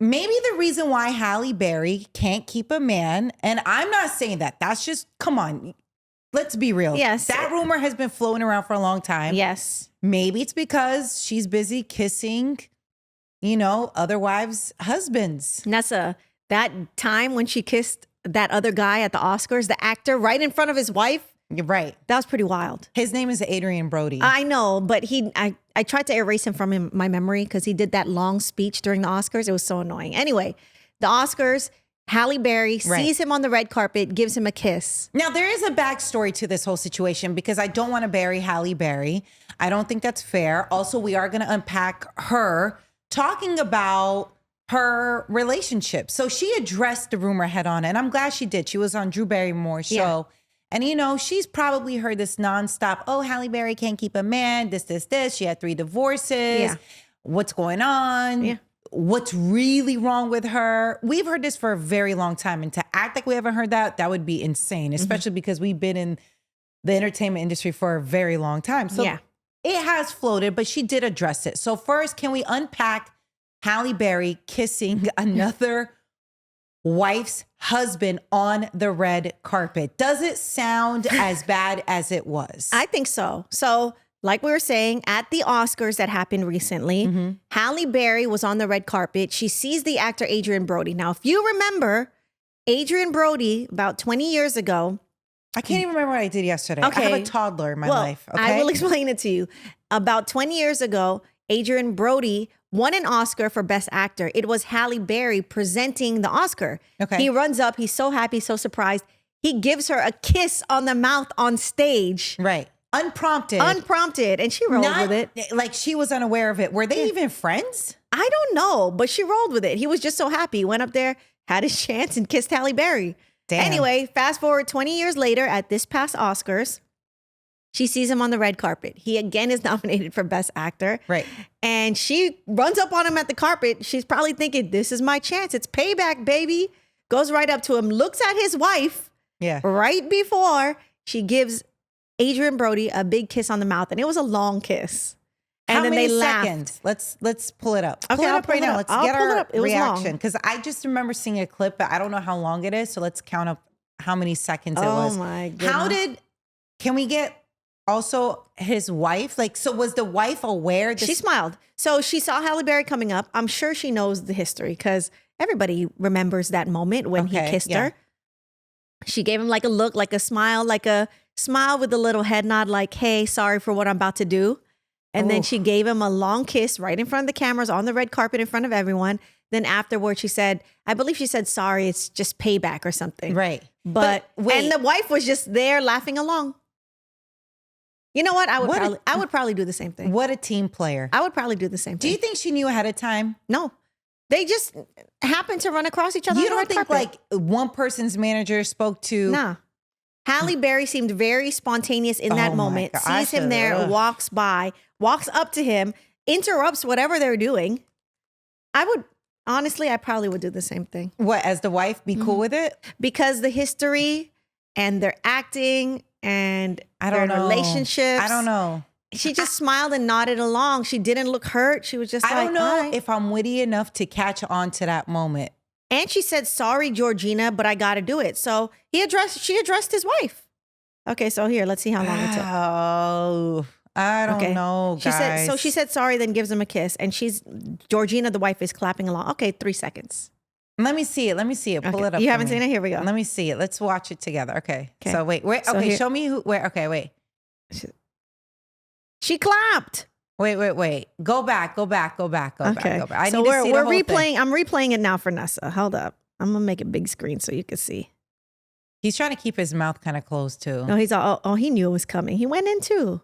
maybe the reason why Halle Berry can't keep a man, and I'm not saying that. That's just, come on. Let's be real. Yes. That rumor has been floating around for a long time. Yes. Maybe it's because she's busy kissing, other wives' husbands. Nessa, that time when she kissed that other guy at the Oscars, the actor, right in front of his wife. You're right. That was pretty wild. His name is Adrien Brody. I know, but I tried to erase him from my memory because he did that long speech during the Oscars. It was so annoying. Anyway, the Oscars, Halle Berry sees him on the red carpet, gives him a kiss. Now, there is a backstory to this whole situation because I don't want to bury Halle Berry. I don't think that's fair. Also, we are going to unpack her talking about her relationship. So she addressed the rumor head on, and I'm glad she did. She was on Drew Barrymore's show. Yeah. And, she's probably heard this nonstop, oh, Halle Berry can't keep a man, this. She had 3 divorces. Yeah. What's going on? Yeah. What's really wrong with her? We've heard this for a very long time. And to act like we haven't heard that would be insane, especially because we've been in the entertainment industry for a very long time. So it has floated, but she did address it. So first, can we unpack Halle Berry kissing another wife's husband on the red carpet? Does it sound as bad as it was? I think so. So like we were saying, at the Oscars that happened recently, Halle Berry was on the red carpet. She sees the actor Adrien Brody. Now, if you remember, Adrien Brody, about 20 years ago. I can't even remember what I did yesterday. Okay. I have a toddler in my life. Okay? I will explain it to you. About 20 years ago, Adrien Brody won an Oscar for Best Actor. It was Halle Berry presenting the Oscar. Okay. He runs up. He's so happy, so surprised. He gives her a kiss on the mouth on stage. Right. Unprompted. And she rolled with it. Like she was unaware of it. Were they even friends? I don't know, but she rolled with it. He was just so happy. He went up there, had his chance, and kissed Halle Berry. Damn. Anyway, fast forward 20 years later at this past Oscars, she sees him on the red carpet. He again is nominated for Best Actor. Right. And she runs up on him at the carpet. She's probably thinking, this is my chance. It's payback, baby. Goes right up to him, looks at his wife. Yeah. Right before she gives Adrien Brody a big kiss on the mouth. And it was a long kiss. And then they seconds? Let's pull it up. Okay, pull it up right now. Let's get our reaction. Because I just remember seeing a clip, but I don't know how long it is. So let's count up how many seconds it was. Oh my goodness. Can we get also his wife? Like, so was the wife aware? She smiled. So she saw Halle Berry coming up. I'm sure she knows the history because everybody remembers that moment when he kissed her. She gave him like a look, like a smile with a little head nod, like, hey, sorry for what I'm about to do. And then she gave him a long kiss right in front of the cameras on the red carpet in front of everyone. Then afterwards, she said, I believe she said, sorry, it's just payback or something. Right. But and the wife was just there laughing along. You know what? I would probably do the same thing. What a team player. I would probably do the same thing. Do you think she knew ahead of time? No. They just happened to run across each other. You don't think like one person's manager spoke to? Nah. Halle Berry seemed very spontaneous in that moment. Sees him there, walks by, walks up to him, interrupts whatever they're doing. I probably would do the same thing. What, as the wife, be cool with it? Because the history and their acting and their relationships. I don't know. She just smiled and nodded along. She didn't look hurt. She was just I don't know if I'm witty enough to catch on to that moment. And she said, sorry, Georgina, but I got to do it. So she addressed his wife. Okay, so here, let's see how long it took. Oh, I don't know, guys. She said sorry, then gives him a kiss. And Georgina, the wife, is clapping along. Okay, 3 seconds. Let me see it. Pull it up. You haven't seen it? Here we go. Let me see it. Let's watch it together. Okay. So wait. Okay, show me where. Okay, wait. She clapped. Wait. Go back. Go back. I need to see the whole thing. I'm replaying it now for Nessa. Hold up. I'm going to make it big screen so you can see. He's trying to keep his mouth kind of closed too. No, he knew it was coming. He went in too.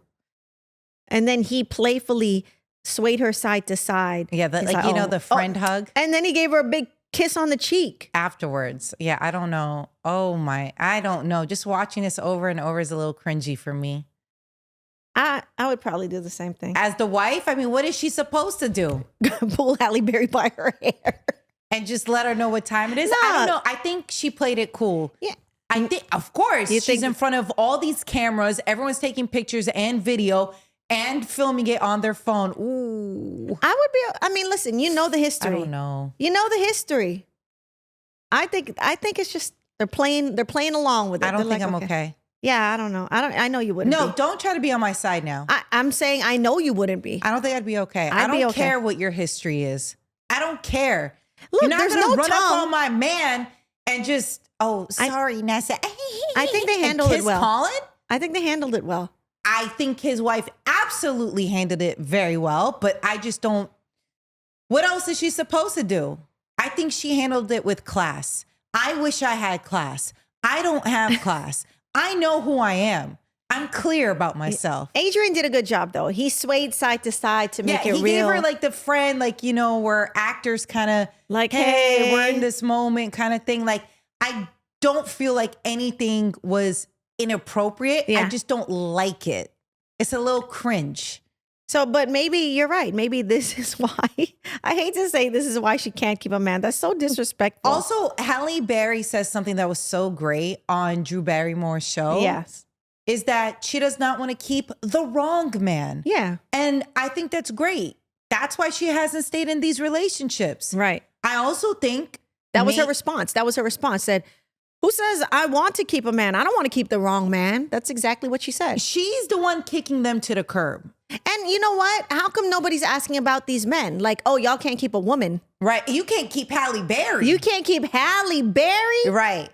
And then he playfully swayed her side to side. Yeah, the friend hug. And then he gave her a big kiss on the cheek. Afterwards. Yeah, I don't know. I don't know. Just watching this over and over is a little cringy for me. I would probably do the same thing. As the wife, I mean, what is she supposed to do? Pull Halle Berry by her hair. And just let her know what time it is? No. I don't know. I think she played it cool. Yeah. I think, of course, she's in front of all these cameras. Everyone's taking pictures and video. and filming it on their phone. Ooh. I mean, listen, you know the history. I don't know. You know the history. I think it's just they're playing along with it. I don't They're think I'm okay. Yeah, I don't know. I know you wouldn't. No, be. don't try to be on my side now. I'm saying I know you wouldn't be. I don't think I'd be okay. I don't care what your history is. I don't care. Look, You're not there's gonna no run tongue. up on my man and just, sorry, Nessa. I think they handled it well. Colin? I think they handled it well. I think his wife absolutely handled it very well, but I just don't. What else is she supposed to do? I think she handled it with class. I wish I had class. I don't have class. I know who I am. I'm clear about myself. Adrien did a good job, though. He swayed side to side to make it real. He gave her like the friend, like, you know, where actors kind of like, hey, we're in this moment kind of thing. Like, I don't feel like anything was inappropriate. Yeah. I just don't like it. It's a little cringe. So, but maybe you're right. Maybe this is why. I hate to say this is why she can't keep a man. That's so disrespectful. Also, Halle Berry says something that was so great on Drew Barrymore's show. Yes. Is that she does not want to keep the wrong man. Yeah. And I think that's great. That's why she hasn't stayed in these relationships. Right. I also think that was her response. That was her response. Said, who says I want to keep a man? I don't want to keep the wrong man. That's exactly what she said. She's the one kicking them to the curb. And you know what? How come nobody's asking about these men? Like, oh, y'all can't keep a woman. Right. You can't keep Halle Berry. You can't keep Halle Berry? Right.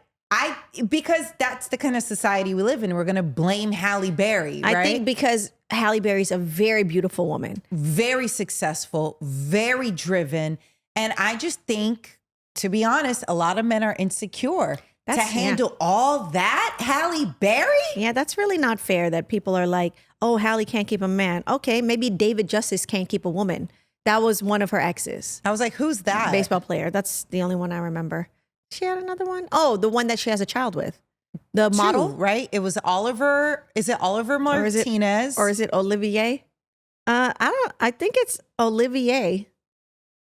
Because that's the kind of society we live in. We're going to blame Halle Berry, right? I think because Halle Berry's a very beautiful woman. Very successful, very driven. And I just think, to be honest, a lot of men are insecure. To handle all that, Halle Berry? Yeah, that's really not fair that people are like, oh, Halle can't keep a man. Okay, maybe David Justice can't keep a woman. That was one of her exes. I was like, who's that? Baseball player. That's the only one I remember. She had another one? Oh, the one that she has a child with. The model? Right? It was Oliver. Is it Oliver Martinez? Or is it Olivier? I think it's Olivier.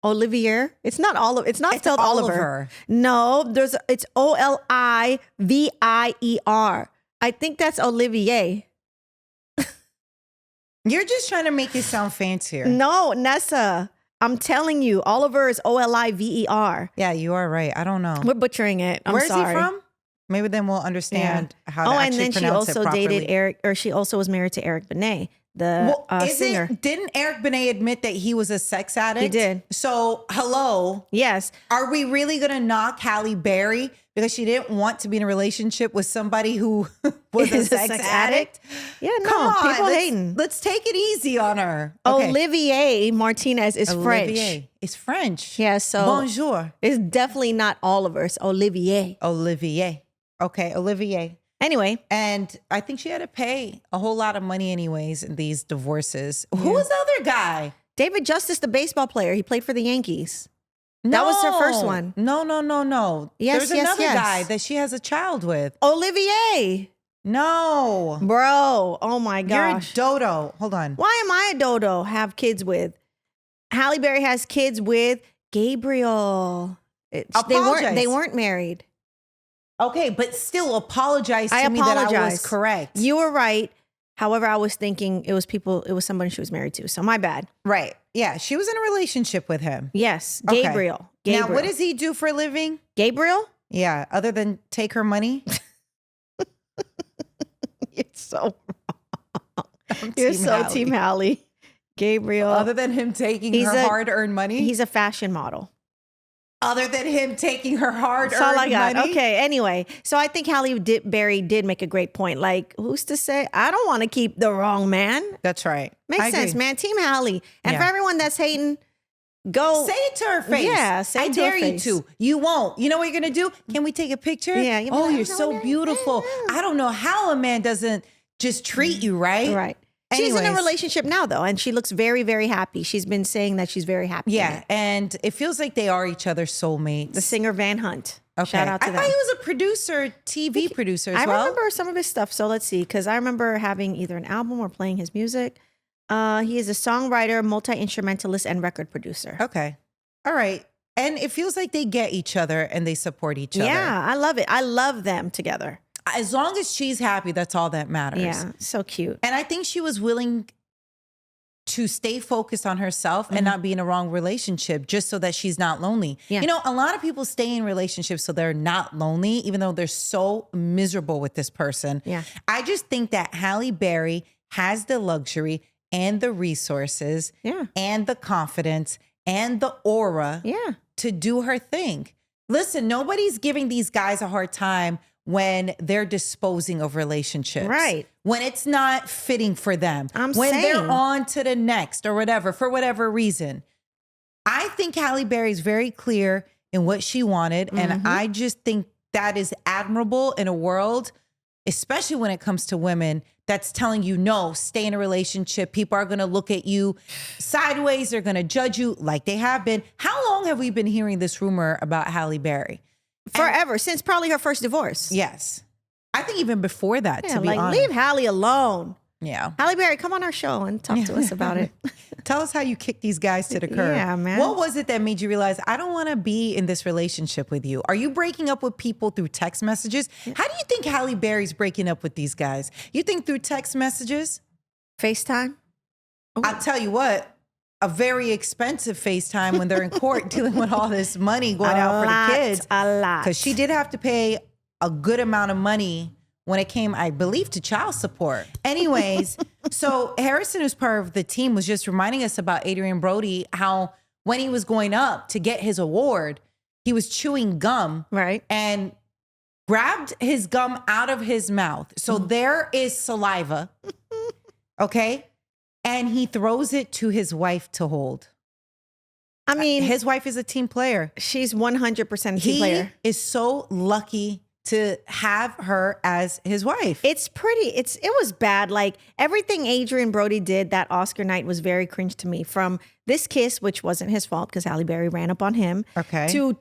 Olivier. It's not Oliver. It's not spelled Oliver. No, it's Olivier. I think that's Olivier. You're just trying to make it sound fancier. No, Nessa. I'm telling you, Oliver is Oliver. Yeah, you are right. I don't know. We're butchering it. Where's he from? Maybe then we'll understand how to actually and then she pronounce it also properly. dated Eric, or she also was married to Eric Benet, the singer. Didn't Eric Benet admit that he was a sex addict? He did. So, hello. Yes. Are we really going to knock Halle Berry because she didn't want to be in a relationship with somebody who was a sex addict? Yeah, no, come on, people hating. Let's take it easy on her. Okay. Olivier Martinez is French. It's French. Yeah, so bonjour. It's definitely not Oliver. It's Olivier. Okay, Olivier. Anyway. And I think she had to pay a whole lot of money anyways in these divorces. Yeah. Who was the other guy? David Justice, the baseball player. He played for the Yankees. That was her first one. No. Yes, There's another guy that she has a child with. Olivier. No. Bro, oh my gosh. You're a dodo. Hold on. Why am I a dodo? Have kids with? Halle Berry has kids with Gabriel. They weren't married. Okay, but still apologize to me that I was correct. You were right. However, I was thinking it was somebody she was married to. So my bad. Right. Yeah. She was in a relationship with him. Yes. Gabriel. Okay. Now, what does he do for a living? Gabriel? Yeah. Other than take her money? You're so wrong. You're so Team Halle. Gabriel. Other than him taking her hard-earned money? He's a fashion model. Other than him taking her hard-earned money? That's all I got. Money? Okay, anyway. So I think Halle Berry did make a great point. Like, who's to say? I don't want to keep the wrong man. That's right. Makes sense, man. Team Halle. And for everyone that's hating, go. Say it to her face. Yeah, say it to her face. I dare you to. You won't. You know what you're going to do? Can we take a picture? Yeah. Oh, you're so beautiful. I don't know how a man doesn't just treat you right. Right. She's in a relationship now, though, and she looks very, very happy. She's been saying that she's very happy. Yeah, and it feels like they are each other's soulmates. The singer Van Hunt. Okay. Shout out to them. I thought he was a producer, TV producer as well. I remember some of his stuff, so let's see, because I remember having either an album or playing his music. He is a songwriter, multi-instrumentalist, and record producer. Okay. All right. And it feels like they get each other and they support each other. Yeah, I love it. I love them together. As long as she's happy, that's all that matters. Yeah, so cute. And I think she was willing to stay focused on herself and not be in a wrong relationship just so that she's not lonely. Yeah. You know, a lot of people stay in relationships so they're not lonely, even though they're so miserable with this person. Yeah. I just think that Halle Berry has the luxury and the resources and the confidence and the aura to do her thing. Listen, nobody's giving these guys a hard time when they're disposing of relationships. Right. When it's not fitting for them. When they're on to the next or whatever, for whatever reason. I think Halle Berry's very clear in what she wanted. And I just think that is admirable in a world, especially when it comes to women, that's telling you, no, stay in a relationship. People are going to look at you sideways. They're going to judge you like they have been. How long have we been hearing this rumor about Halle Berry? Forever, since probably her first divorce. Yes. I think even before that, to be honest. Leave Halle alone. Yeah. Halle Berry, come on our show and talk to us about it. Tell us how you kick these guys to the curb. Yeah, man. What was it that made you realize, I don't want to be in this relationship with you? Are you breaking up with people through text messages? How do you think Halle Berry's breaking up with these guys? You think through text messages? FaceTime? I'll tell you what. A very expensive FaceTime when they're in court dealing with all this money going out for the kids. A lot. Because she did have to pay a good amount of money when it came, I believe, to child support. Anyways, so Harrison, who's part of the team, was just reminding us about Adrien Brody, how when he was going up to get his award, he was chewing gum. Right. And grabbed his gum out of his mouth. So there is saliva. Okay? And he throws it to his wife to hold. I mean, his wife is a team player. She's 100% a team player. He is so lucky to have her as his wife. It was bad. Like everything Adrien Brody did that Oscar night was very cringe to me. From this kiss, which wasn't his fault because Halle Berry ran up on him. Okay. To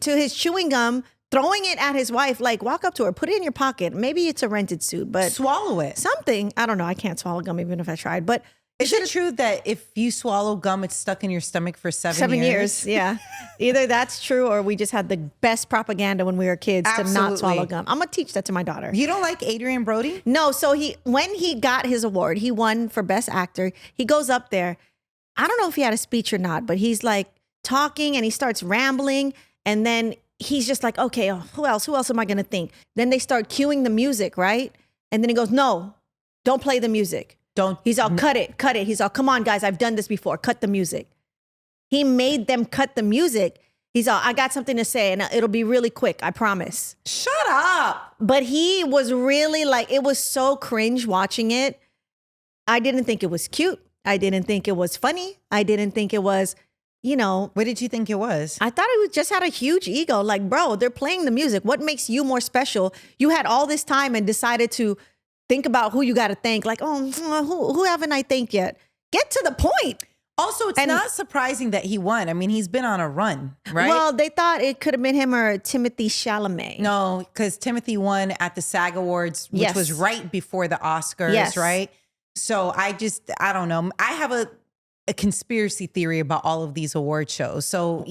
his chewing gum, throwing it at his wife, like walk up to her, put it in your pocket. Maybe it's a rented suit, but swallow it. Something. I don't know. I can't swallow gum even if I tried. But is it true that if you swallow gum, it's stuck in your stomach for 7 years? Yeah. Either that's true or we just had the best propaganda when we were kids to not swallow gum. I'm going to teach that to my daughter. You don't like Adrien Brody? No. So when he got his award, he won for Best Actor. He goes up there. I don't know if he had a speech or not, but he's like talking and he starts rambling. And then he's just like, okay, who else am I going to think? Then they start cueing the music, right? And then he goes, no, don't play the music. He's all, cut it. He's all, come on, guys, I've done this before. Cut the music. He made them cut the music. He's all, I got something to say and it'll be really quick, I promise. Shut up. But he was really like, it was so cringe watching it. I didn't think it was cute. I didn't think it was funny. I didn't think it was, What did you think it was? I thought it just had a huge ego. Like, bro, they're playing the music. What makes you more special? You had all this time and decided to think about who you got to thank. Like, who haven't I thanked yet? Get to the point. Also, it's not surprising that he won. I mean, he's been on a run, right? Well, they thought it could have been him or Timothée Chalamet. No, because Timothy won at the SAG Awards, which was right before the Oscars, right? So I don't know. I have a conspiracy theory about all of these award shows. So,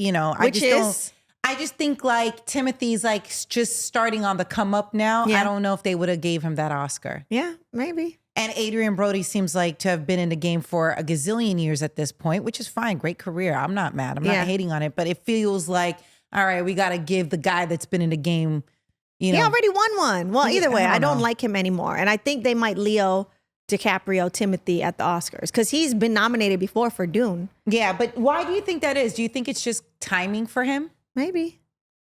I just think like Timothy's like just starting on the come up now. Yeah. I don't know if they would have gave him that Oscar. Yeah, maybe. And Adrien Brody seems like to have been in the game for a gazillion years at this point, which is fine. Great career. I'm not mad. I'm not hating on it. But it feels like, all right, we got to give the guy that's been in the game, He already won one. Well, either way, I don't like him anymore. And I think they might Leo DiCaprio Timothy at the Oscars because he's been nominated before for Dune. Yeah, but why do you think that is? Do you think it's just timing for him? Maybe.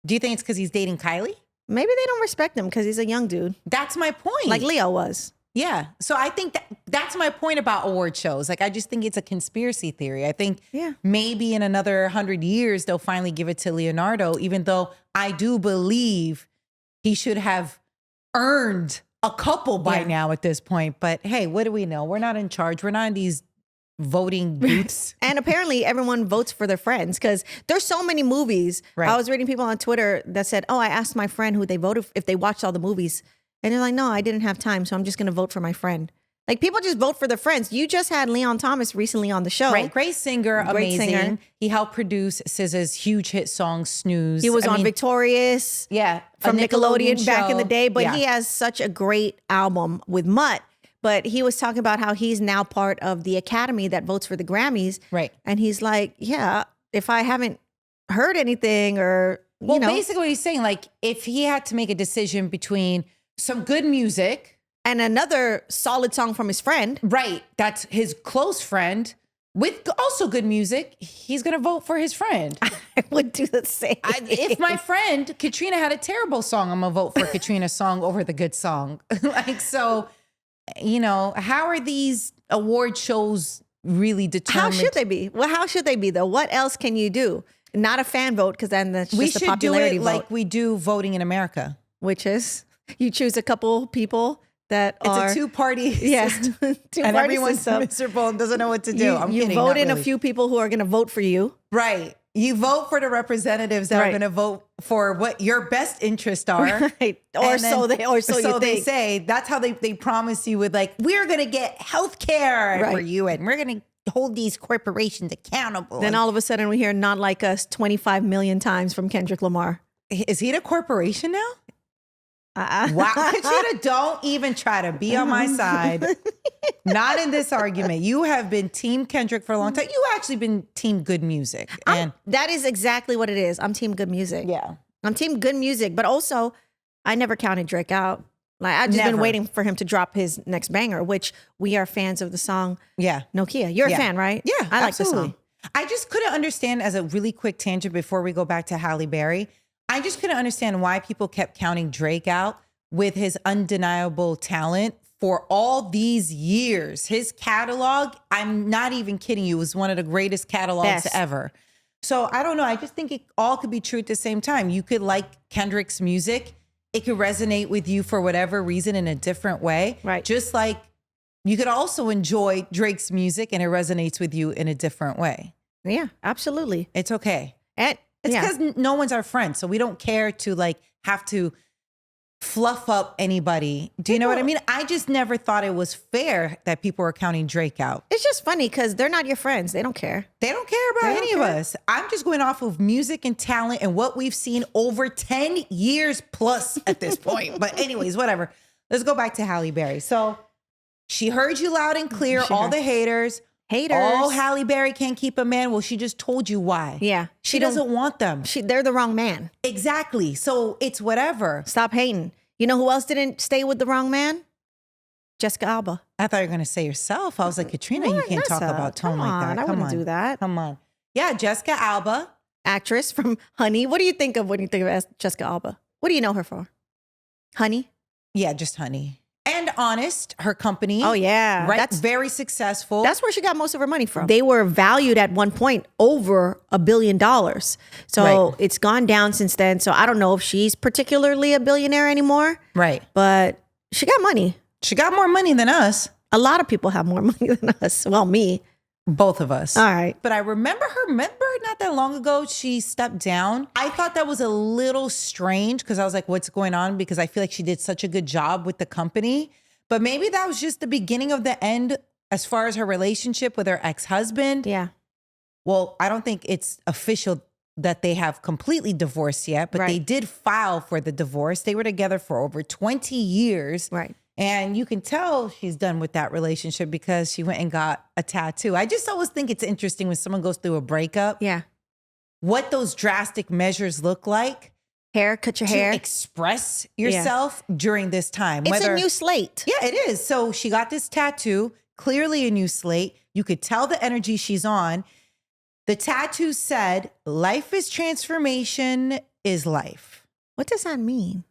Do you think it's because he's dating Kylie? Maybe they don't respect him because he's a young dude. That's my point. Like Leo was. Yeah. So I think that's my point about award shows. Like, I just think it's a conspiracy theory. I think maybe in another 100 years, they'll finally give it to Leonardo, even though I do believe he should have earned a couple by now at this point. But hey, what do we know? We're not in charge. We're not in these voting booths. And apparently everyone votes for their friends because there's so many movies. Right. I was reading people on Twitter that said, I asked my friend who they voted if they watched all the movies. And they're like, no, I didn't have time. So I'm just going to vote for my friend. Like people just vote for their friends. You just had Leon Thomas recently on the show. Right. Great singer. Amazing. Singer. He helped produce SZA's huge hit song, Snooze. He was on Victorious. Yeah. From Nickelodeon back in the day. But he has such a great album with Mutt. but he was talking about how he's now part of the academy that votes for the Grammys. Right. And he's like, yeah, if I haven't heard anything or, well, basically what he's saying, like if he had to make a decision between some good music and another solid song from his friend. Right. That's his close friend with also good music. He's going to vote for his friend. I would do the same. If my friend Katrina had a terrible song, I'm going to vote for Katrina's song over the good song. Like, so, you know, how are these award shows really determined? How should they be? Well, how should they be though? What else can you do? Not a fan vote, because then that's just a popularity vote. vote. Like we do voting in America. Which is you choose a couple people that it's are a two-party system. And everyone's miserable and doesn't know what to do. You vote in a few people who are going to vote for you. Right. You vote for the representatives that are going to vote for what your best interests are. Right. Or so they say. That's how they promise you with like, we're going to get health care for you and we're going to hold these corporations accountable. Then all of a sudden we hear "Not Like Us" 25 million times from Kendrick Lamar. Is he a corporation now? Wow, Katrina, don't even try to be on my side. Not in this argument. You have been Team Kendrick for a long time. You actually been Team Good Music. And that is exactly what it is. I'm Team Good Music. Yeah. I'm Team Good Music, but also I never counted Drake out. Like I've just been waiting for him to drop his next banger, which we are fans of the song. Yeah. Nokia. You're a fan, right? Yeah, I like the song. I just couldn't understand, as a really quick tangent before we go back to Halle Berry, I just couldn't understand why people kept counting Drake out with his undeniable talent for all these years. His catalog, I'm not even kidding you, was one of the greatest catalogs ever. So I don't know. I just think it all could be true at the same time. You could like Kendrick's music. It could resonate with you for whatever reason in a different way. Right. Just like you could also enjoy Drake's music and it resonates with you in a different way. Yeah, absolutely. It's okay. And it's because no one's our friend. So we don't care to like have to fluff up anybody. Do you know what I mean? I just never thought it was fair that people were counting Drake out. It's just funny because they're not your friends. They don't care. They don't care about any of us. I'm just going off of music and talent and what we've seen over 10 years plus at this point. But anyways, whatever. Let's go back to Halle Berry. So she heard you loud and clear, all the haters. Oh, Halle Berry can't keep a man. Well, she just told you why. Yeah. She doesn't want them. They're the wrong man. Exactly. So it's whatever. Stop hating. You know who else didn't stay with the wrong man? Jessica Alba. I thought you were going to say yourself. I was like, Katrina, you can't talk about tone like that. I wouldn't do that. Come on. Yeah, Jessica Alba. Actress from Honey. What do you think of when you think of Jessica Alba? What do you know her for? Honey? Yeah, just Honey. And Honest, her company. Oh, yeah. Right? That's very successful. That's where she got most of her money from. They were valued at one point over $1 billion. So it's gone down since then. So I don't know if she's particularly a billionaire anymore. Right. But she got money. She got more money than us. A lot of people have more money than us. Well, me. Both of us. All right. But I remember not that long ago, she stepped down. I thought that was a little strange because I was like, what's going on? Because I feel like she did such a good job with the company. But maybe that was just the beginning of the end as far as her relationship with her ex-husband. Yeah. Well, I don't think it's official that they have completely divorced yet, but they did file for the divorce. They were together for over 20 years. Right. And you can tell she's done with that relationship because she went and got a tattoo. I just always think it's interesting when someone goes through a breakup. Yeah. What those drastic measures look like. Cut your hair. To express yourself during this time. It's a new slate. Yeah, it is. So she got this tattoo, clearly a new slate. You could tell the energy she's on. The tattoo said, "Life is transformation is life." What does that mean?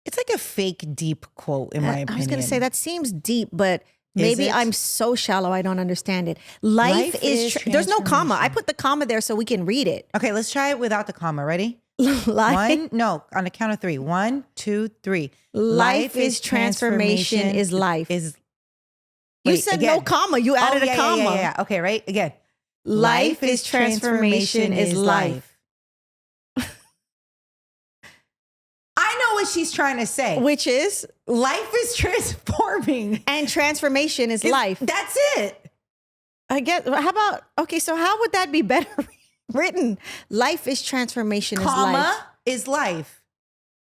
It's like a fake deep quote, in my opinion. I was going to say that seems deep, but maybe I'm so shallow I don't understand it. Life is there's no comma. I put the comma there so we can read it. Okay, let's try it without the comma. Ready? On the count of 3. 1, 2, 3. Life is transformation is life. You said again. No comma. You added a comma. Yeah. Okay, right? Again. Life is transformation is life. I know what she's trying to say. Which is? Life is transforming. And transformation is life. That's it. I get, how about, okay, so how would that be better written? Life is transformation is life. Comma is life.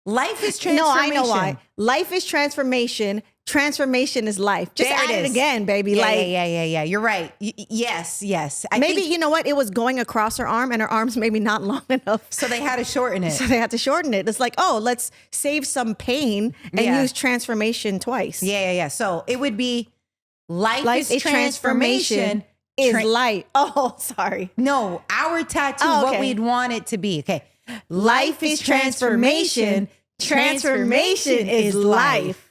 Life is transformation. No, I know why. Life is transformation. transformation is life. Just There add it again, baby. Yeah. You're right. Yes. Maybe, you know what? It was going across her arm and her arm's maybe not long enough. So they had to shorten it. So they had to shorten it. It's like, oh, let's save some pain and use transformation twice. Yeah. So it would be life is transformation is light. Oh, sorry. No, our tattoo, what we'd want it to be. Okay. Life is transformation. Transformation is life.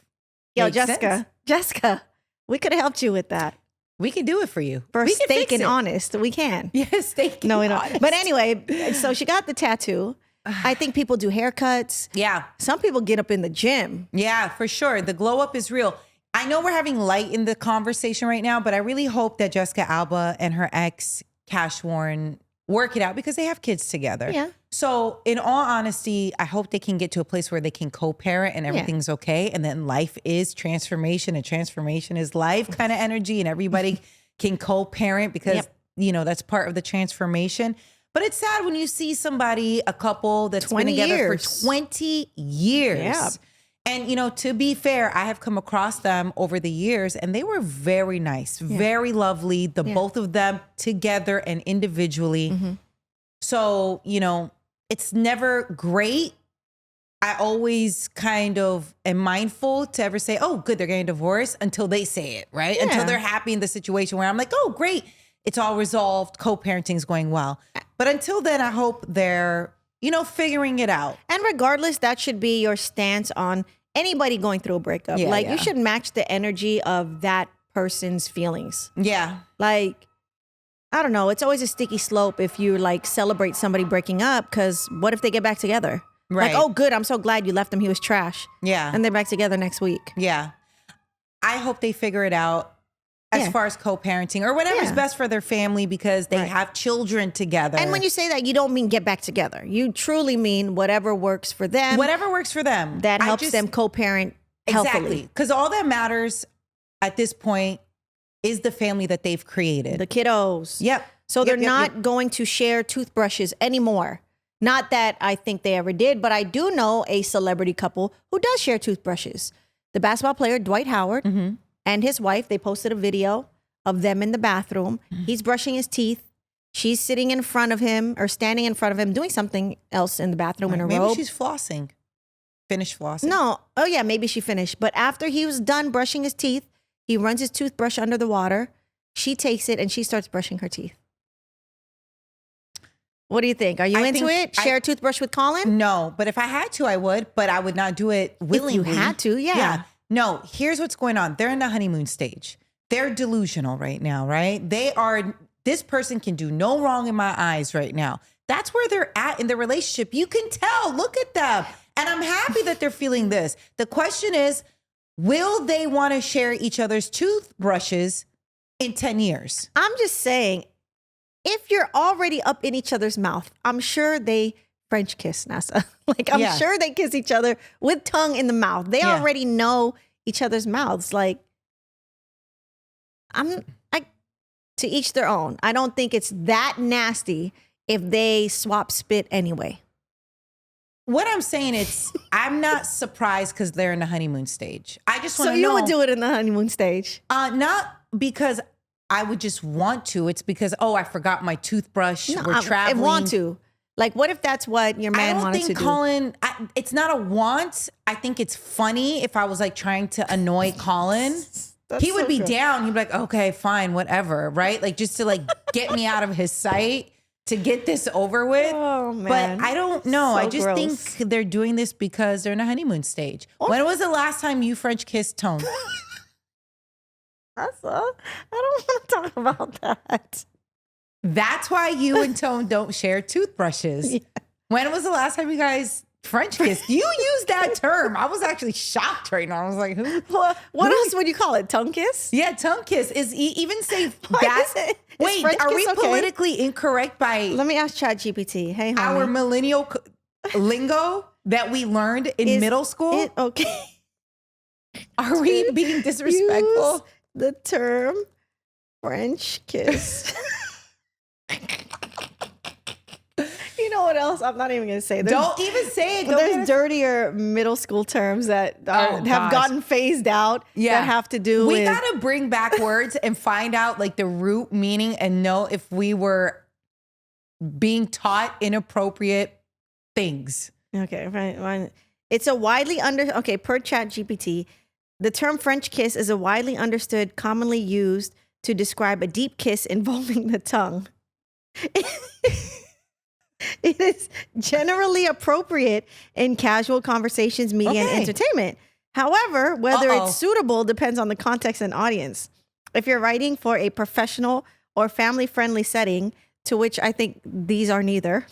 Yo, Makes sense. Jessica, we could have helped you with that. We can do it for you. For we can steak fix and it. honest, we can. Yes, steak No, we and don't. honest. But anyway, so she got the tattoo. I think people do haircuts. Yeah. Some people get up in the gym. Yeah, for sure. The glow up is real. I know we're having light in the conversation right now, but I really hope that Jessica Alba and her ex, Cash Warren, work it out because they have kids together. Yeah. So in all honesty, I hope they can get to a place where they can co-parent and everything's okay. And then life is transformation and transformation is life kind of energy and everybody can co-parent because, you know, that's part of the transformation. But it's sad when you see somebody, a couple that's been together for 20 years. Yeah. And, you know, to be fair, I have come across them over the years and they were very nice, very lovely. Both of them together and individually. So, you know, it's never great. I always kind of am mindful to ever say, oh, good, they're getting divorced until they say it, right? Yeah. Until they're happy in the situation where I'm like, oh, great, it's all resolved. Co-parenting is going well. But until then, I hope they're, you know, figuring it out. And regardless, that should be your stance on anybody going through a breakup. You should match the energy of that person's feelings. Yeah. Like, I don't know. It's always a sticky slope if you like celebrate somebody breaking up because what if they get back together? Right. Like, oh, good. I'm so glad you left him. He was trash. Yeah. And they're back together next week. Yeah. I hope they figure it out as far as co-parenting or whatever's best for their family because they have children together. And when you say that, you don't mean get back together. You truly mean whatever works for them. Whatever works for them. That helps them co-parent healthily. Exactly. Because all that matters at this point is the family that they've created. The kiddos. Yep. So they're not going to share toothbrushes anymore. Not that I think they ever did, but I do know a celebrity couple who does share toothbrushes. The basketball player, Dwight Howard, and his wife, they posted a video of them in the bathroom. He's brushing his teeth. She's sitting in front of him or standing in front of him doing something else in the bathroom in a robe. Maybe she's flossing. Finished flossing. No. Oh, yeah, maybe she finished. But after he was done brushing his teeth, he runs his toothbrush under the water. She takes it and she starts brushing her teeth. What do you think? Are you into it? Share a toothbrush with Colin? No, but if I had to, I would, but I would not do it willingly. If you had to, yeah. No, here's what's going on. They're in the honeymoon stage. They're delusional right now, right? This person can do no wrong in my eyes right now. That's where they're at in the relationship. You can tell, look at them. And I'm happy that they're feeling this. The question is, will they want to share each other's toothbrushes in 10 years? I'm just saying, if you're already up in each other's mouth, I'm sure they French kiss, Nessa. I'm sure they kiss each other with tongue in the mouth. They already know each other's mouths. Like, to each their own. I don't think it's that nasty if they swap spit anyway. What I'm saying is, I'm not surprised because they're in the honeymoon stage. I just want to know. So you would do it in the honeymoon stage? Not because I would just want to. It's because, I forgot my toothbrush. We're traveling. I want to. Like, what if that's what your man wanted to do? Colin, it's not a want. I think it's funny if I was like trying to annoy Colin. He would be down. He'd be like, okay, fine, whatever, right? Like just to like get me out of his sight to get this over with. Oh, man. But I don't know. So I just gross. think they're doing this because they're in a honeymoon stage. When was the last time you French kissed Tone? I don't want to talk about that. That's why you and Tone don't share toothbrushes. Yeah. When was the last time you guys French kissed? You used that term. I was actually shocked right now. I was like, who? What else would you call it? Tongue kiss? Yeah, tongue kiss. Is even say that? Wait, are we politically incorrect by? Let me ask ChatGPT. Hey, homie. Our millennial lingo that we learned in middle school? Okay. Are we being disrespectful? Use the term French kiss. You know know what else. I'm not even going to say. Don't even say it. There's dirtier middle school terms that have gotten phased out that have to do with. We got to bring back words and find out like the root meaning and know if we were being taught inappropriate things. Okay, fine. It's a widely per ChatGPT, the term French kiss is a widely understood, commonly used to describe a deep kiss involving the tongue. It is generally appropriate in casual conversations, media, and entertainment. However, whether it's suitable depends on the context and audience. If you're writing for a professional or family-friendly setting, to which I think these are neither,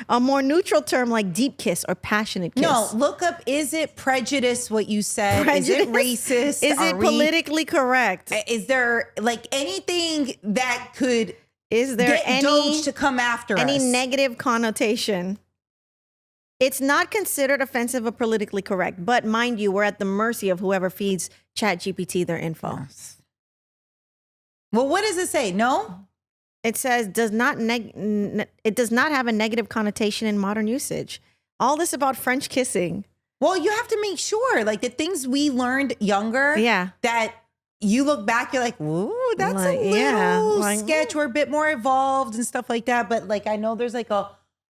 a more neutral term like deep kiss or passionate kiss. No, look up, is it prejudice what you said? Is it racist? Is it politically correct? Is there like anything that could... Is there any to come after any us? negative connotation? It's not considered offensive or politically correct, but mind you, we're at the mercy of whoever feeds ChatGPT their info. Yes. Well, what does it say? No? It says it does not have a negative connotation in modern usage. All this about French kissing. Well, you have to make sure, like the things we learned younger, that you look back, you're like, ooh, that's a little sketch. We're a bit more evolved and stuff like that. But like, I know there's like a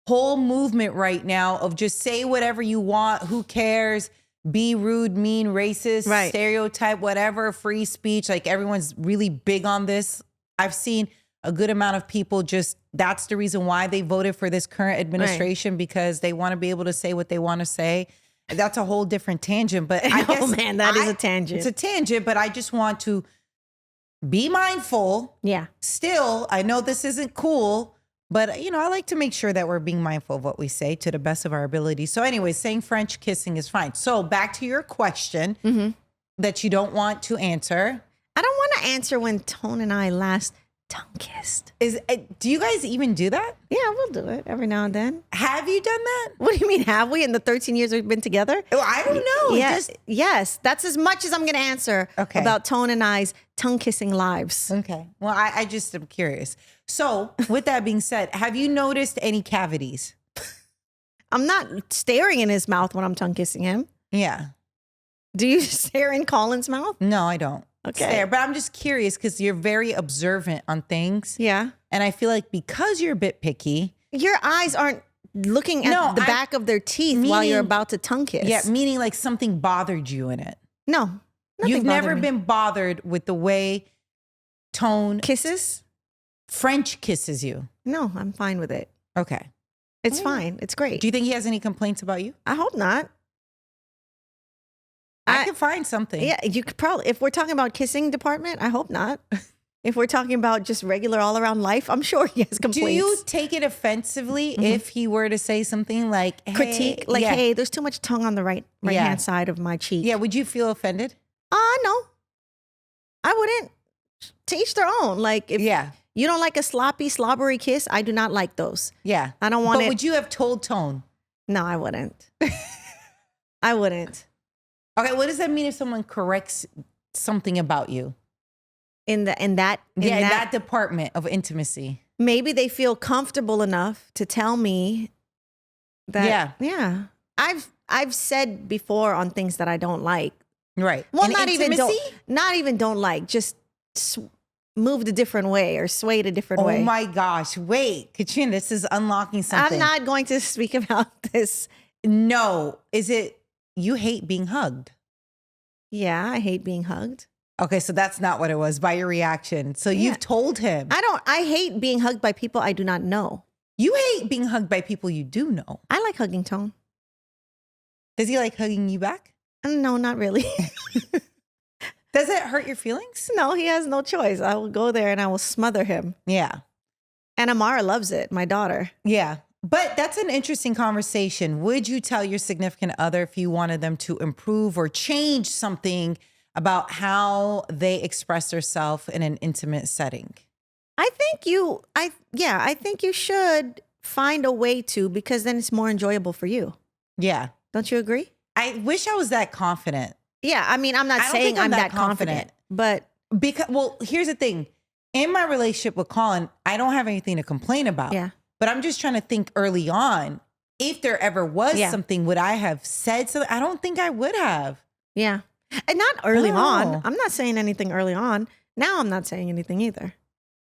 whole movement right now of just say whatever you want. Who cares? Be rude, mean, racist, stereotype, whatever, free speech. Like everyone's really big on this. I've seen a good amount of people that's the reason why they voted for this current administration, because they want to be able to say what they want to say. That's a whole different tangent, but I guess that is a tangent. It's a tangent, but I just want to be mindful. Yeah. Still, I know this isn't cool, but I like to make sure that we're being mindful of what we say to the best of our ability. So anyway, saying French kissing is fine. So back to your question that you don't want to answer. I don't want to answer when Tone and I last tongue kissed. Do you guys even do that? Yeah, we'll do it every now and then. Have you done that? What do you mean, have we, in the 13 years we've been together? Oh, I don't know. Yes, that's as much as I'm going to answer about Tone and I's tongue kissing lives. Okay. Well, I just am curious. So with that being said, have you noticed any cavities? I'm not staring in his mouth when I'm tongue kissing him. Yeah. Do you stare in Colin's mouth? No, I don't. Okay. But I'm just curious because you're very observant on things. Yeah. And I feel like because you're a bit picky. Your eyes aren't looking at the back of their teeth while you're about to tongue kiss. Yeah, meaning like something bothered you in it. No. You've never been bothered with the way Tone kisses? French kisses you. No, I'm fine with it. Okay. It's fine. It's great. Do you think he has any complaints about you? I hope not. I can find something. Yeah, you could probably, if we're talking about kissing department, I hope not. If we're talking about just regular all around life, I'm sure he has complaints. Do you take it offensively if he were to say something like, hey, critique? Like, hey, there's too much tongue on the right hand side of my cheek. Yeah, would you feel offended? No. I wouldn't. To each their own. Like, if you don't like a sloppy, slobbery kiss, I do not like those. Yeah. I don't want it. But would you have told Tone? No, I wouldn't. I wouldn't. Okay, what does that mean if someone corrects something about you? In that department of intimacy. Maybe they feel comfortable enough to tell me that. Yeah. I've said before on things that I don't like. Right. Well, not even don't like. Just moved a different way or swayed a different way. Oh my gosh! Wait, Katrina, this is unlocking something. I'm not going to speak about this. No, is it? You hate being hugged. Yeah, I hate being hugged. Okay, so that's not what it was by your reaction. So you've told him. I hate being hugged by people I do not know. You hate being hugged by people you do know. I like hugging Tone. Does he like hugging you back? No, not really. Does it hurt your feelings? No, he has no choice. I will go there and I will smother him. Yeah. And Amara loves it, my daughter. Yeah. But that's an interesting conversation. Would you tell your significant other if you wanted them to improve or change something about how they express themselves in an intimate setting? I think you should find a way to, because then it's more enjoyable for you. Yeah. Don't you agree? I wish I was that confident. Yeah. I mean, I'm not saying I'm that confident, but here's the thing. In my relationship with Colin, I don't have anything to complain about. Yeah. But I'm just trying to think early on, if there ever was something, would I have said something? I don't think I would have. Yeah. And not early on. I'm not saying anything early on. Now I'm not saying anything either.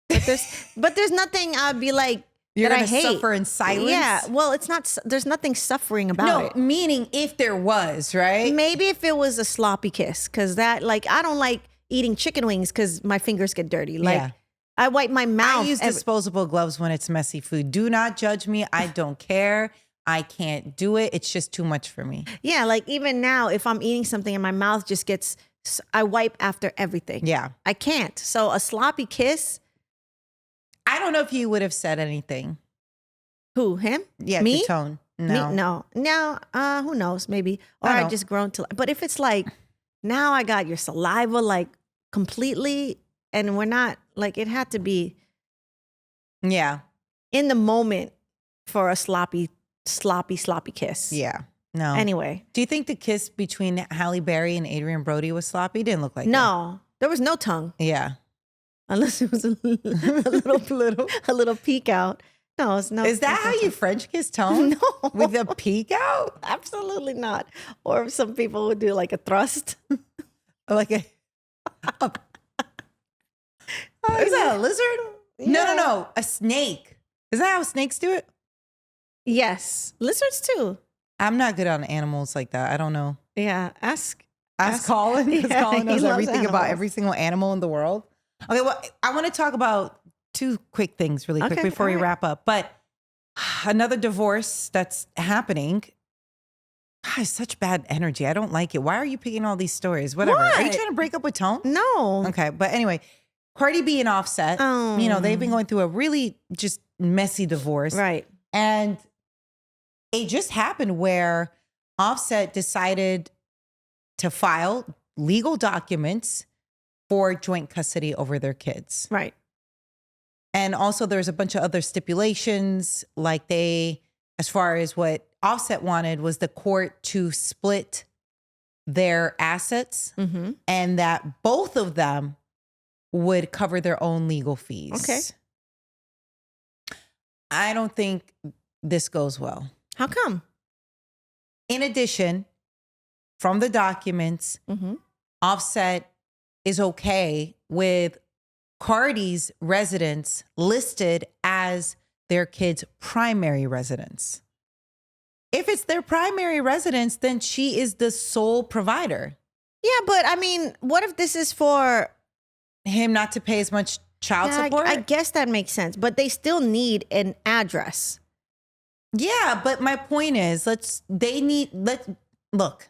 But there's nothing I'd be like, you're that gonna I hate. suffer in silence. Yeah. Well, it's not, there's nothing suffering about it. No, meaning if there was, right? Maybe if it was a sloppy kiss, because that, like, I don't like eating chicken wings because my fingers get dirty. Like, I wipe my mouth. I use disposable gloves when it's messy food. Do not judge me. I don't care. I can't do it. It's just too much for me. Yeah, like even now, if I'm eating something and my mouth just gets, I wipe after everything. Yeah. I can't. So a sloppy kiss. I don't know if you would have said anything. Who, him? Yeah, me? to Tone. No. Me? No. Who knows? Maybe. Or I just grown to. But if it's like, now I got your saliva like completely, and we're not like, it had to be. Yeah. In the moment for a sloppy kiss. Yeah. No. Anyway. Do you think the kiss between Halle Berry and Adrien Brody was sloppy? Didn't look like No. There was no tongue. Yeah. Unless it was a little peek out. No, it's no. Is that how you French kiss Tone? No. With a peek out? Absolutely not. Or some people would do like a thrust. Like is that a lizard? Yeah. No. A snake. Is that how snakes do it? Yes. Lizards too. I'm not good on animals like that. I don't know. Yeah. Ask Colin. Because Colin knows everything about animals. every single animal in the world. Okay, well, I want to talk about two quick things really quick before we wrap up. But another divorce that's happening. God, such bad energy. I don't like it. Why are you picking all these stories? Whatever. What? Are you trying to break up with Tone? No. Okay, but anyway, Cardi B and Offset, you know, they've been going through a really just messy divorce. Right. And it just happened where Offset decided to file legal documents for joint custody over their kids. Right. And also there's a bunch of other stipulations, like as far as what Offset wanted was the court to split their assets and that both of them would cover their own legal fees. Okay. I don't think this goes well. How come? In addition, from the documents, Offset is okay with Cardi's residence listed as their kid's primary residence. If it's their primary residence, then she is the sole provider. Yeah, but I mean, what if this is for him not to pay as much child support? I guess that makes sense, but they still need an address. Yeah, but my point is, look,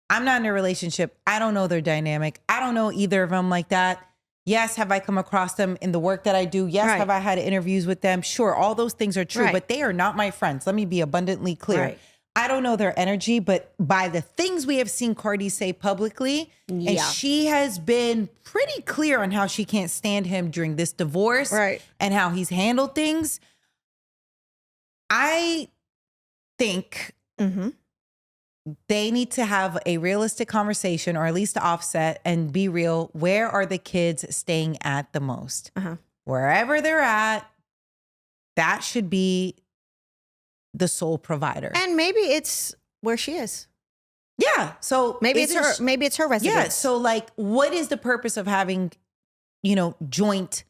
I'm not in a relationship. I don't know their dynamic. I don't know either of them like that. Yes, have I come across them in the work that I do? Yes, have I had interviews with them? Sure, all those things are true, but they are not my friends. Let me be abundantly clear. Right. I don't know their energy, but by the things we have seen Cardi say publicly, and she has been pretty clear on how she can't stand him during this divorce and how he's handled things. I think they need to have a realistic conversation, or at least Offset, and be real. Where are the kids staying at the most? Wherever they're at, that should be the sole provider. And maybe it's where she is. Yeah. So maybe it's her residence. Yeah. So like, what is the purpose of having, joint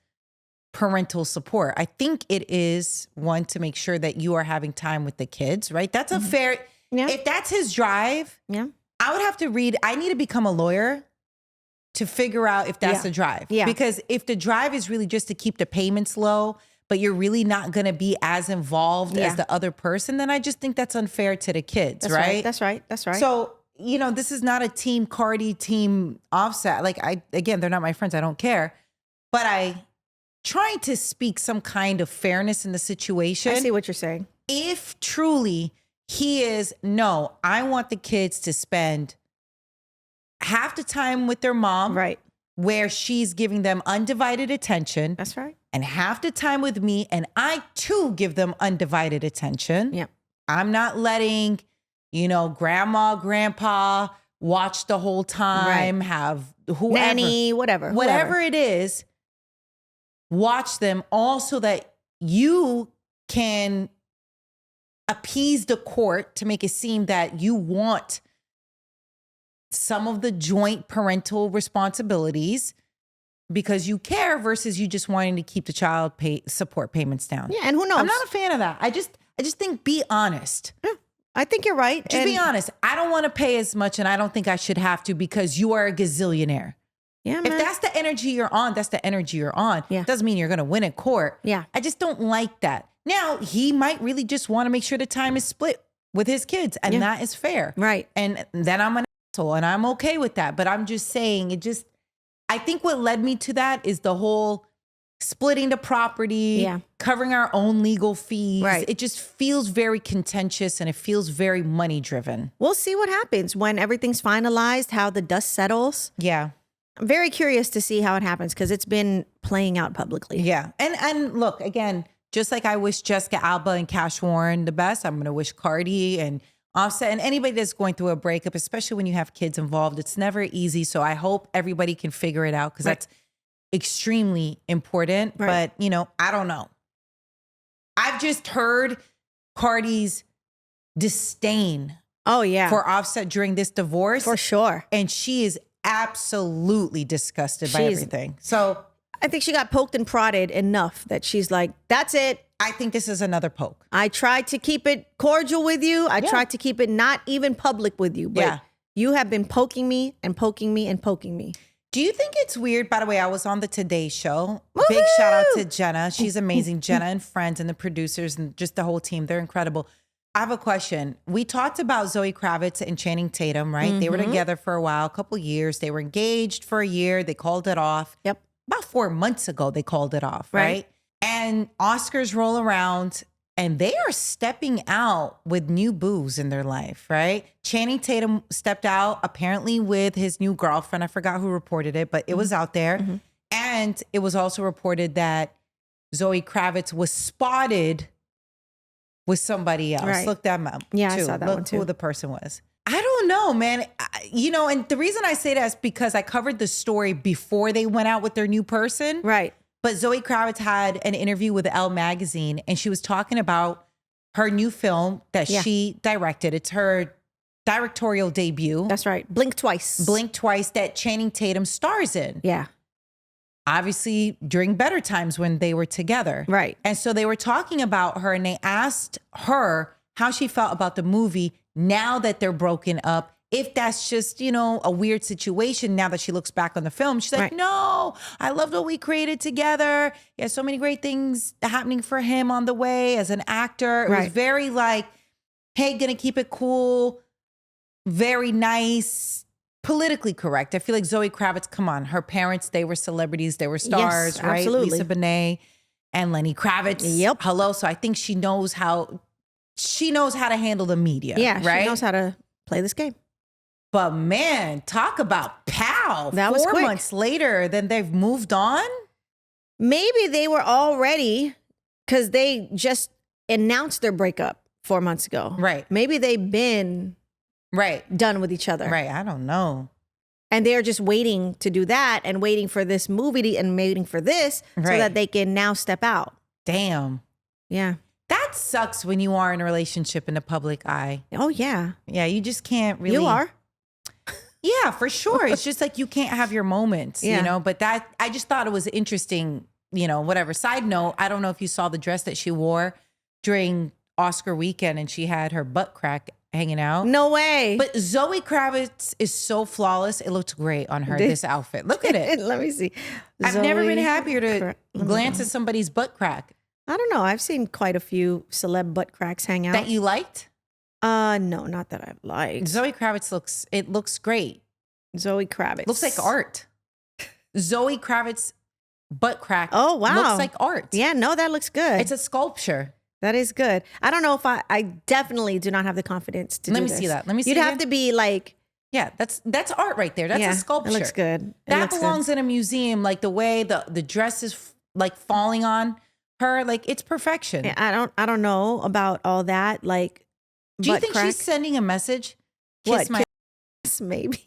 parental support? I think it is, one, to make sure that you are having time with the kids, right? That's a fair, if that's his drive, I would have to I need to become a lawyer to figure out if that's the drive. Yeah. Because if the drive is really just to keep the payments low, but you're really not going to be as involved as the other person, then I just think that's unfair to the kids, right? That's right. So, this is not a team Cardi, team Offset. Like, again, they're not my friends. I don't care. But I trying to speak some kind of fairness in the situation. I see what you're saying. If truly he is, no, I want the kids to spend half the time with their mom. Right. Where she's giving them undivided attention. That's right. And half the time with me, and I too give them undivided attention. Yeah. I'm not letting, grandma, grandpa watch the whole time, have whoever. Nanny, whatever it is, watch them all so that you can appease the court to make it seem that you want some of the joint parental responsibilities because you care versus you just wanting to keep the child support payments down. Yeah, and who knows? I'm not a fan of that. I just think be honest. Yeah, I think you're right. Just be honest. I don't want to pay as much and I don't think I should have to because you are a gazillionaire. Yeah, man. If that's the energy you're on, that's the energy you're on. Yeah. Doesn't mean you're going to win in court. Yeah. I just don't like that. Now, he might really just want to make sure the time is split with his kids, and that is fair. Right. And then I'm an asshole, and I'm okay with that. But I'm just saying, I think what led me to that is the whole splitting the property, covering our own legal fees. Right. It just feels very contentious and it feels very money driven. We'll see what happens when everything's finalized, how the dust settles. Yeah. I'm very curious to see how it happens because it's been playing out publicly. Yeah. And look, again, just like I wish Jessica Alba and Cash Warren the best, I'm going to wish Cardi and Offset and anybody that's going through a breakup, especially when you have kids involved. It's never easy. So I hope everybody can figure it out because that's extremely important. Right. But, I don't know. I've just heard Cardi's disdain for Offset during this divorce. For sure. And she is absolutely disgusted by everything. So I think she got poked and prodded enough that she's like, that's it. I think this is another poke. I tried to keep it cordial with you. I tried to keep it not even public with you. But you have been poking me and poking me and poking me. Do you think it's weird? By the way, I was on the Today Show. Woo-hoo! Big shout out to Jenna. She's amazing. Jenna and friends and the producers and just the whole team. They're incredible. I have a question. We talked about Zoe Kravitz and Channing Tatum, right? Mm-hmm. They were together for a while, a couple years. They were engaged for a year. They called it off. Yep. About 4 months ago, they called it off, right? And Oscars roll around and they are stepping out with new boos in their life, right? Channing Tatum stepped out apparently with his new girlfriend. I forgot who reported it, but it was out there. Mm-hmm. And it was also reported that Zoe Kravitz was spotted with somebody else. Right. Look that up. Yeah, too. I saw that Look one too. who the person was. I don't know, man. And the reason I say that is because I covered the story before they went out with their new person. Right. But Zoe Kravitz had an interview with Elle magazine and she was talking about her new film that she directed. It's her directorial debut. That's right. Blink Twice. Blink Twice that Channing Tatum stars in. Yeah. Obviously during better times when they were together. Right. And so they were talking about her and they asked her how she felt about the movie now that they're broken up. If that's just, a weird situation now that she looks back on the film. She's like, no, I loved what we created together. Yeah, so many great things happening for him on the way as an actor. It was very like, hey, gonna keep it cool, very nice, politically correct. I feel like Zoe Kravitz, come on, her parents, they were celebrities, they were stars, right? Absolutely. Lisa Bonet and Lenny Kravitz. Yep. Hello. So I think she knows how to handle the media. Yeah, right? she knows how to play this game. But man, talk about pow. That was 4 quick. months later, then they've moved on. Maybe they were already, because they just announced their breakup 4 months ago. Right. Maybe they've been done with each other. Right. I don't know. And they're just waiting to do that and waiting for this movie and waiting for this so that they can now step out. Damn. Yeah. That sucks when you are in a relationship in the public eye. Oh, yeah. Yeah, you just can't really. You are. Yeah, for sure. It's just like you can't have your moments, but that, I just thought it was interesting, whatever. Side note, I don't know if you saw the dress that she wore during Oscar weekend and she had her butt crack hanging out. No way. But Zoe Kravitz is so flawless. It looked great on her, this outfit. Look at it. Let me see. I've never been happier to glance at somebody's butt crack. I don't know. I've seen quite a few celeb butt cracks hang out. That you liked? No, not that I've liked. Zoe Kravitz looks great. Zoe Kravitz. Looks like art. Zoe Kravitz butt crack. Oh, wow. Looks like art. Yeah, no, that looks good. It's a sculpture. That is good. I don't know if I definitely do not have the confidence to do this. Let me see that. Let me see You'd have to be like. Yeah, that's art right there. That's a sculpture. It looks good. That belongs in a museum, like the way the dress is like falling on her, like it's perfection. Yeah, I don't know about all that. Like, do you think she's sending a message? Kiss my ass, maybe.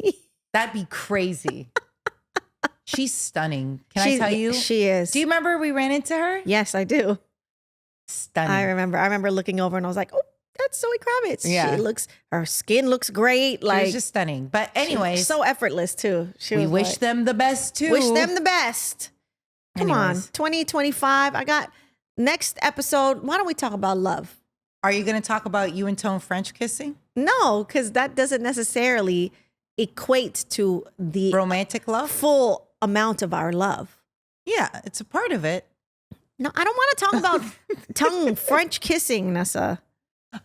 That'd be crazy. She's stunning. Can I tell you? She is. Do you remember we ran into her? Yes, I do. Stunning. I remember looking over and I was like, oh, that's Zoe Kravitz. Yeah. Her skin looks great. She was just stunning. But anyways. So effortless too. We wish them the best too. Wish them the best. Come on, 2025. I got next episode. Why don't we talk about love? Are you going to talk about you and Tone French kissing? No, because that doesn't necessarily equate to the romantic love, full amount of our love. Yeah, it's a part of it. No, I don't want to talk about tongue French kissing, Nessa.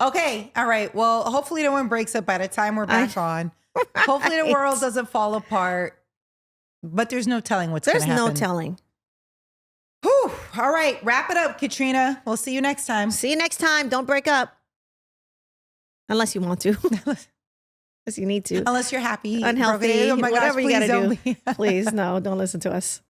Okay, all right. Well, hopefully no one breaks up by the time we're back on. Hopefully the world doesn't fall apart. But there's no telling what's going to happen. There's no telling. Whew. All right, wrap it up, Katrina. We'll see you next time. See you next time. Don't break up. Unless you want to. Unless you need to. Unless you're happy. Unhealthy. Oh my whatever gosh, you got to do. Please, Please, no, don't listen to us.